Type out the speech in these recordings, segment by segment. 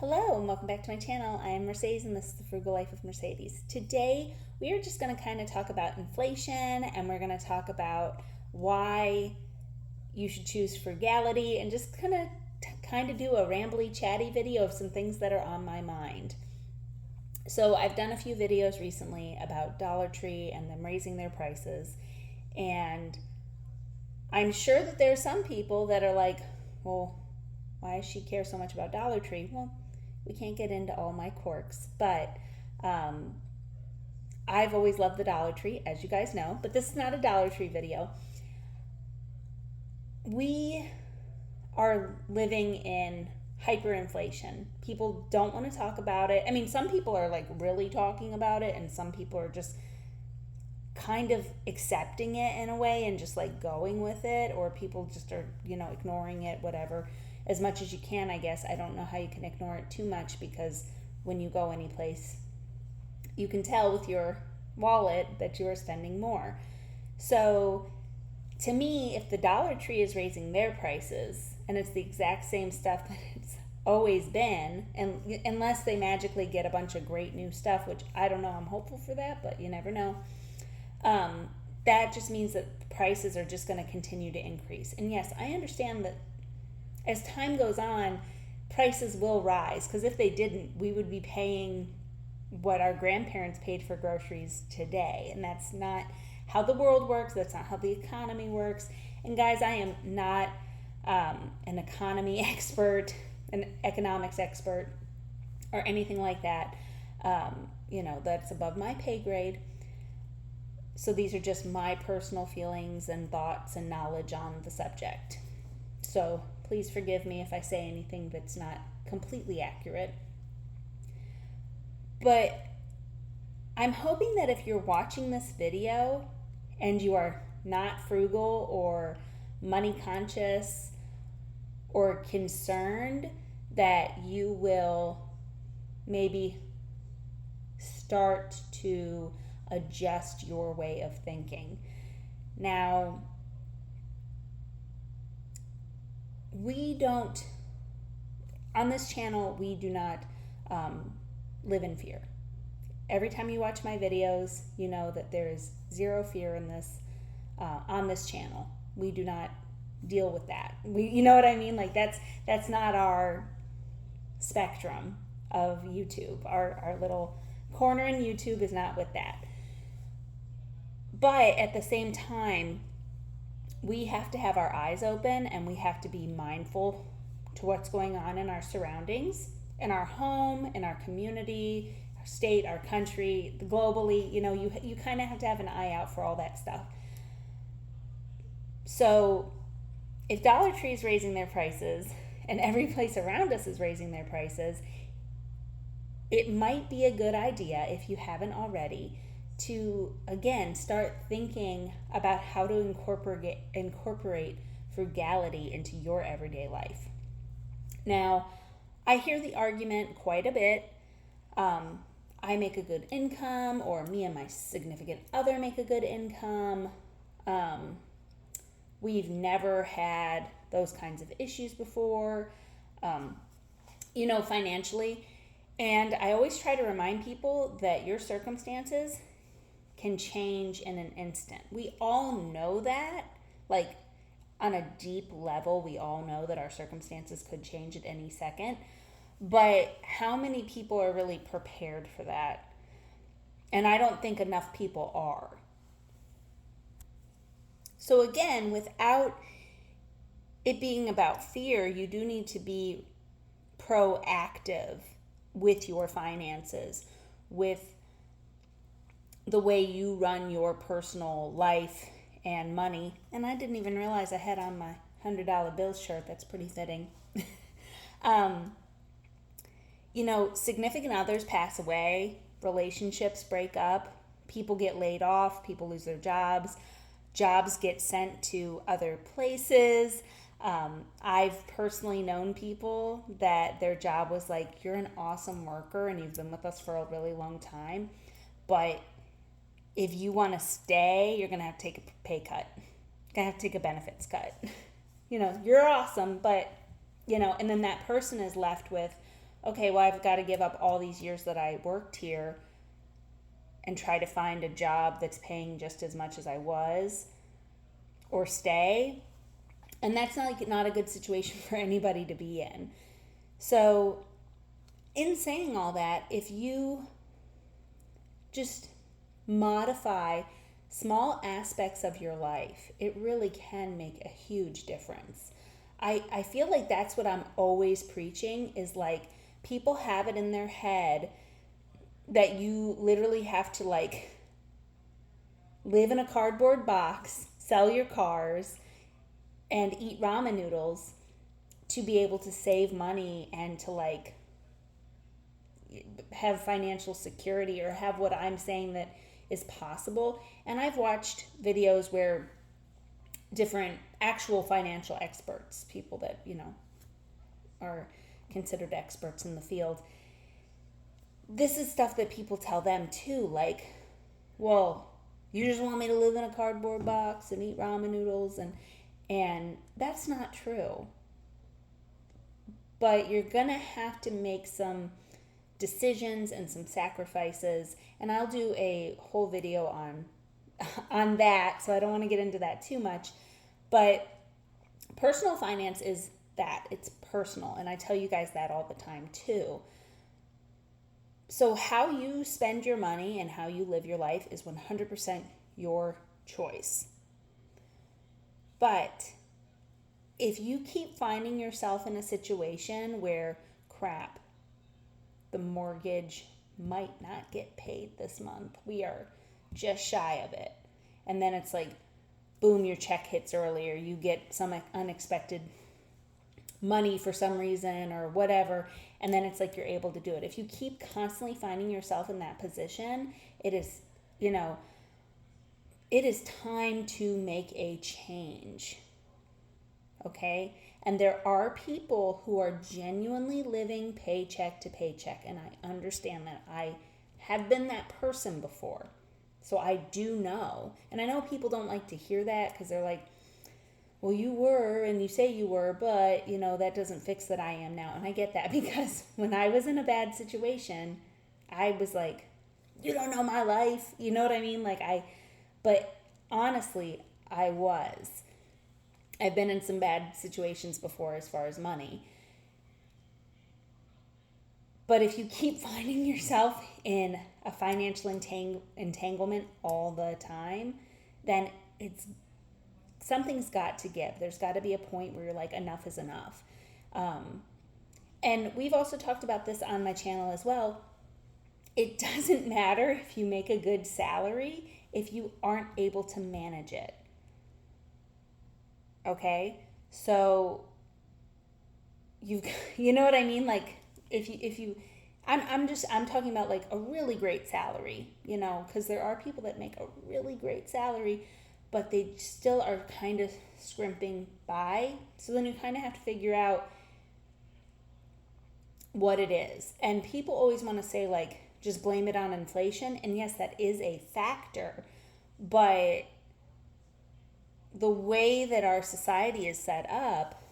Hello and welcome back to my channel. I am Mercedes and this is the Frugal Life of Mercedes. Today we are just going to kind of talk about inflation and we're going to talk about why you should choose frugality and just kind of do a rambly chatty video of some things that are on my mind. So I've done a few videos recently about Dollar Tree and them raising their prices, and I'm sure that there are some people that are like, well, why does she care so much about Dollar Tree? Well, we can't get into all my quirks, but I've always loved the Dollar Tree, as you guys know, but this is not a Dollar Tree video. We are living in hyperinflation. People don't want to talk about it. I mean, some people are like really talking about it, and some people are just kind of accepting it in a way and just like going with it, or people just are, ignoring it, whatever, as much as you can, I guess. I don't know how you can ignore it too much, because when you go any place, you can tell with your wallet that you are spending more. So to me, if the Dollar Tree is raising their prices and it's the exact same stuff that it's always been, and unless they magically get a bunch of great new stuff, which I don't know, I'm hopeful for that, but you never know, that just means that prices are just going to continue to increase. And yes, I understand that as time goes on, prices will rise, because if they didn't, we would be paying what our grandparents paid for groceries today, and that's not how the world works. That's not how the economy works. And guys, I am not an economy expert, an economics expert, or anything like that. That's above my pay grade. So these are just my personal feelings and thoughts and knowledge on the subject. So please forgive me if I say anything that's not completely accurate. But I'm hoping that if you're watching this video and you are not frugal or money conscious or concerned, that you will maybe start to adjust your way of thinking. Now, on this channel, we do not live in fear. Every time you watch my videos, you know that there is zero fear in this on this channel. We do not deal with that. You know what I mean? Like that's not our spectrum of YouTube. Our little corner in YouTube is not with that. But at the same time, we have to have our eyes open and we have to be mindful to what's going on in our surroundings, in our home, in our community, our state, our country, globally. You kind of have to have an eye out for all that stuff. So if Dollar Tree is raising their prices and every place around us is raising their prices, it might be a good idea, if you haven't already, to again start thinking about how to incorporate frugality into your everyday life. Now, I hear the argument quite a bit. I make a good income, or me and my significant other make a good income. We've never had those kinds of issues before, financially. And I always try to remind people that your circumstances can change in an instant. We all know that, like on a deep level, we all know that our circumstances could change at any second. But how many people are really prepared for that? And I don't think enough people are. So again, without it being about fear, you do need to be proactive with your finances, with the way you run your personal life and money. And I didn't even realize I had on my $100 bill shirt. That's pretty fitting. Significant others pass away, relationships break up, people get laid off, people lose their jobs get sent to other places. I've personally known people that their job was like, you're an awesome worker and you've been with us for a really long time, but if you want to stay, you're going to have to take a pay cut. You're going to have to take a benefits cut. You're awesome, but, and then that person is left with, okay, well, I've got to give up all these years that I worked here and try to find a job that's paying just as much as I was, or stay. And that's not a good situation for anybody to be in. So, in saying all that, if you just modify small aspects of your life, it really can make a huge difference. I feel like that's what I'm always preaching, is like, people have it in their head that you literally have to like live in a cardboard box, sell your cars, and eat ramen noodles to be able to save money and to like have financial security, or have what I'm saying that is possible. And I've watched videos where different actual financial experts, people that, are considered experts in the field, this is stuff that people tell them too, like, well, you just want me to live in a cardboard box and eat ramen noodles, and that's not true. But you're gonna have to make some decisions and some sacrifices, and I'll do a whole video on that, so I don't want to get into that too much. But personal finance is that, it's personal, and I tell you guys that all the time too. So how you spend your money and how you live your life is 100% your choice. But if you keep finding yourself in a situation where, crap, the mortgage might not get paid this month, we are just shy of it, and then it's like, boom, your check hits earlier, you get some unexpected money for some reason or whatever, and then it's like you're able to do it. If you keep constantly finding yourself in that position, it is time to make a change. Okay? And there are people who are genuinely living paycheck to paycheck, and I understand that. I have been that person before, so I do know. And I know people don't like to hear that, because they're like, well, you were, and you say you were, but, that doesn't fix that I am now. And I get that, because when I was in a bad situation, I was like, you don't know my life. You know what I mean? But honestly, I was. I've been in some bad situations before as far as money. But if you keep finding yourself in a financial entanglement all the time, then something's got to give. There's got to be a point where you're like, enough is enough. And we've also talked about this on my channel as well. It doesn't matter if you make a good salary if you aren't able to manage it. Okay? So you know what I mean? Like, I'm talking about like a really great salary, because there are people that make a really great salary, but they still are kind of scrimping by. So then you kind of have to figure out what it is. And people always want to say, like, just blame it on inflation. And yes, that is a factor. But the way that our society is set up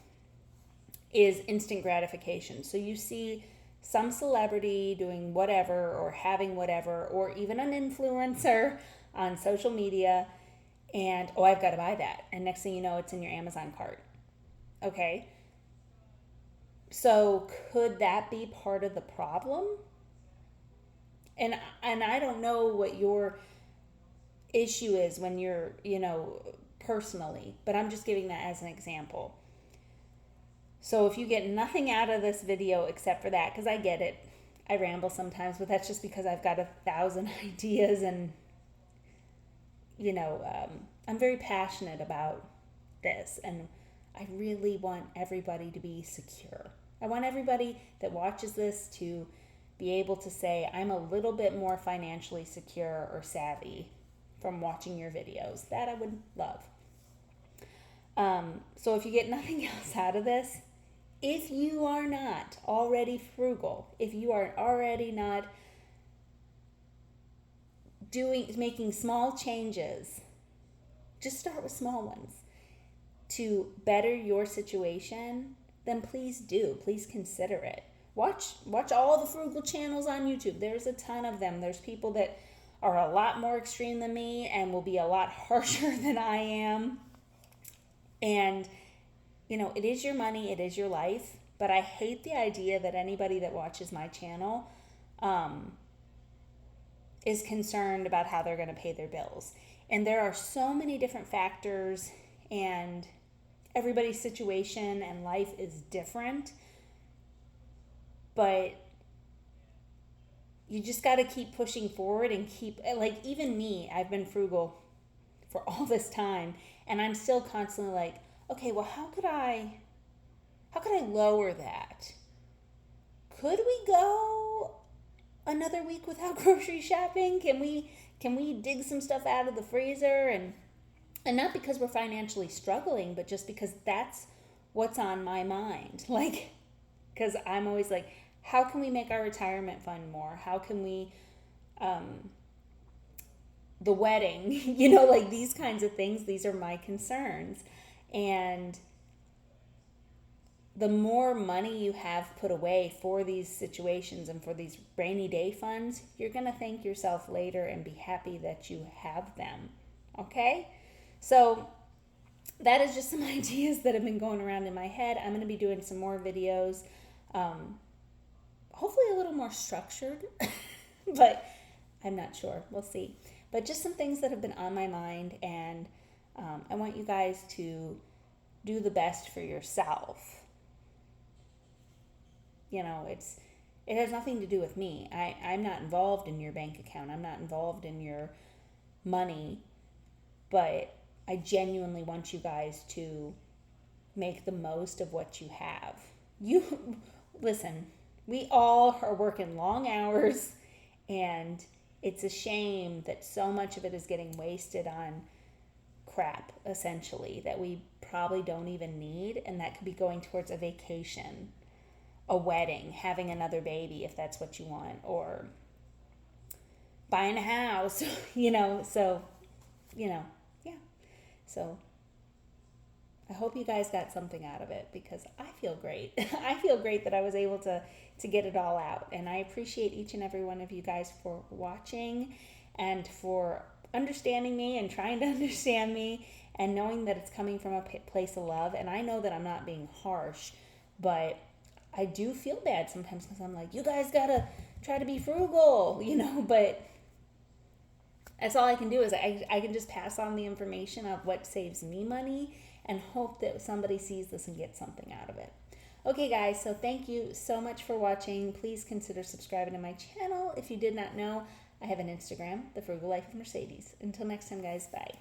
is instant gratification. So you see some celebrity doing whatever, or having whatever, or even an influencer on social media, and, oh, I've got to buy that. And next thing you know, it's in your Amazon cart. Okay? So could that be part of the problem? And I don't know what your issue is when you're, personally, but I'm just giving that as an example. So if you get nothing out of this video except for that, because I get it, I ramble sometimes, but that's just because I've got 1,000 ideas, and I'm very passionate about this, and I really want everybody to be secure. I want everybody that watches this to be able to say, I'm a little bit more financially secure or savvy from watching your videos. That I would love. So if you get nothing else out of this, if you are not already frugal, if you are already not making small changes, just start with small ones to better your situation, then please do. Please consider it. watch all the frugal channels on YouTube. There's a ton of them. There's people that are a lot more extreme than me and will be a lot harsher than I am. And it is your money, it is your life, but I hate the idea that anybody that watches my channel is concerned about how they're going to pay their bills. And there are so many different factors, and everybody's situation and life is different. But you just got to keep pushing forward and keep, like, even me, I've been frugal for all this time, and I'm still constantly like, okay, well, how could I lower that? Could we go another week without grocery shopping? Can we dig some stuff out of the freezer? And not because we're financially struggling, but just because that's what's on my mind. Like, because I'm always like, how can we make our retirement fund more? How can we, the wedding, like these kinds of things, these are my concerns. And the more money you have put away for these situations and for these rainy day funds, you're going to thank yourself later and be happy that you have them. Okay? So that is just some ideas that have been going around in my head. I'm going to be doing some more videos, hopefully a little more structured, but I'm not sure. We'll see. But just some things that have been on my mind, and I want you guys to do the best for yourself. It has nothing to do with me. I'm not involved in your bank account. I'm not involved in your money, but I genuinely want you guys to make the most of what you have. Listen, we all are working long hours, and it's a shame that so much of it is getting wasted on crap, essentially, that we probably don't even need, and that could be going towards a vacation, a wedding, having another baby if that's what you want, or buying a house, yeah. So I hope you guys got something out of it, because I feel great. I feel great that I was able to get it all out. And I appreciate each and every one of you guys for watching and for understanding me and trying to understand me and knowing that it's coming from a place of love. And I know that I'm not being harsh, but I do feel bad sometimes because I'm like, you guys got to try to be frugal, but that's all I can do is I can just pass on the information of what saves me money and hope that somebody sees this and gets something out of it. Okay, guys, so thank you so much for watching. Please consider subscribing to my channel. If you did not know, I have an Instagram, The Frugal Life of Mercedes. Until next time, guys, bye.